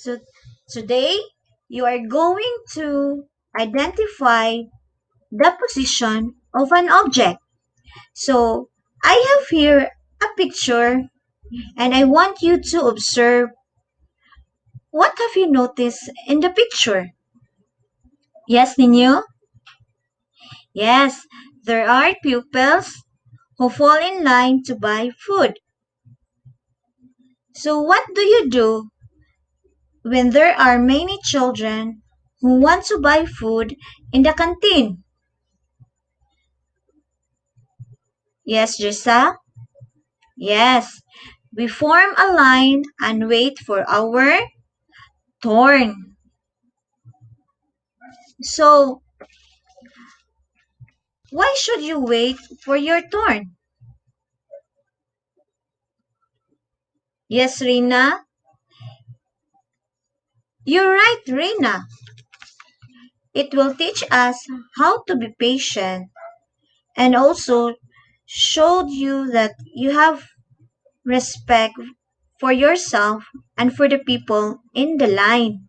So today you are going to identify the position of an object. So I have here a picture and I want you to observe what have you noticed in the picture. Yes, Ninyo? Yes, there are pupils who fall in line to buy food. So what do you do when there are many children who want to buy food in the canteen? Yes, Jessa? Yes, we form a line and wait for our turn. So, why should you wait for your turn? Yes, Rina? You're right, Rina. It will teach us how to be patient and also showed you that you have respect for yourself and for the people in the line.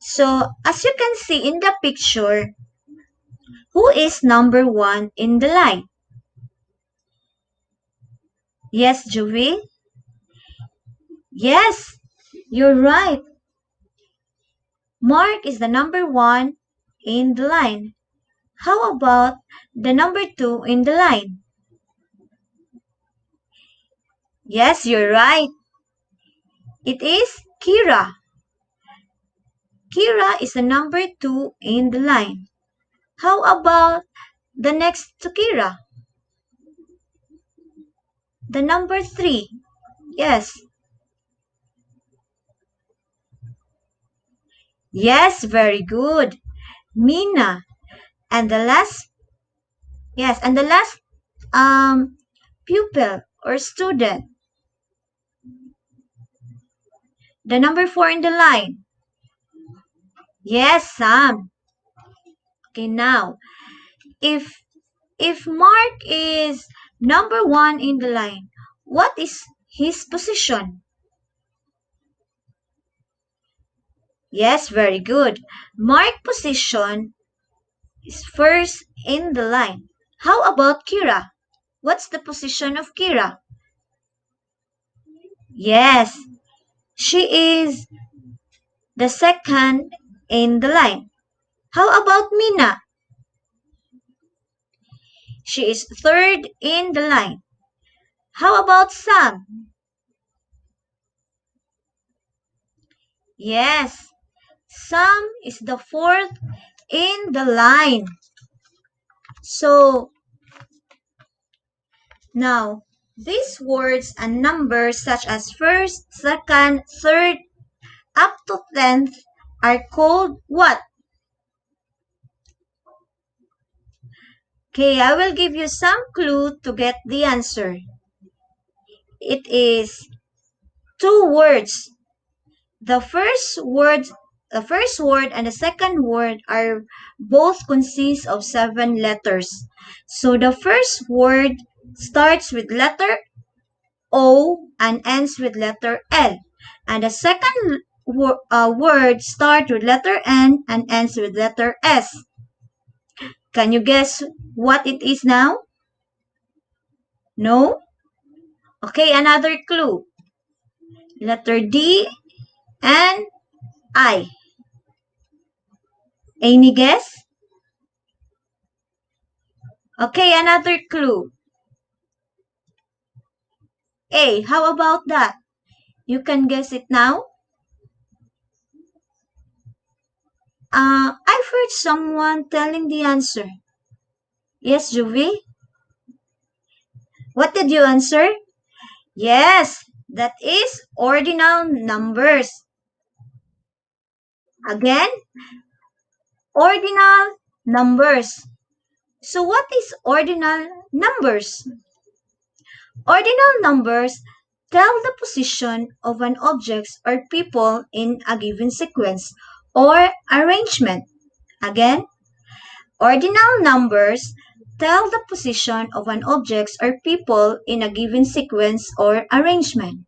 So, as you can see in the picture, who is number one in the line? Yes, Joey? Yes, you're right. Mark is the number one in the line. How about the number two in the line? Yes, you're right. It is Kira. Kira is the number two in the line. How about the next to Kira? The number three. Yes. Yes, very good. Mina. And the last, yes, and the last pupil or student. The number four in the line. Yes, Sam. Okay, now, if Mark is number one in the line, what is his position? Yes, very good. Mark position is first in the line. How about Kira? What's the position of Kira? Yes, she is the second in the line. How about Mina? She is third in the line. How about Sam? Yes, Sam is the fourth in the line. So, now, these words and numbers such as first, second, third, up to 10th are called what? Okay, I will give you some clue to get the answer. It is two words. The first word and the second word are both consist of 7 letters. So the first word starts with letter O and ends with letter L. And the second word starts with letter N and ends with letter S. Can you guess what it is now? No? Okay, another clue. Letter D and I. Any guess? Okay, another clue. A. How about that? You can guess it now? I've heard someone telling the answer. Yes, Juvi? What did you answer? Yes, that is ordinal numbers. Again, ordinal numbers. So what is ordinal numbers? Ordinal numbers tell the position of an object or people in a given sequence or arrangement. Again, ordinal numbers tell the position of an object or people in a given sequence or arrangement.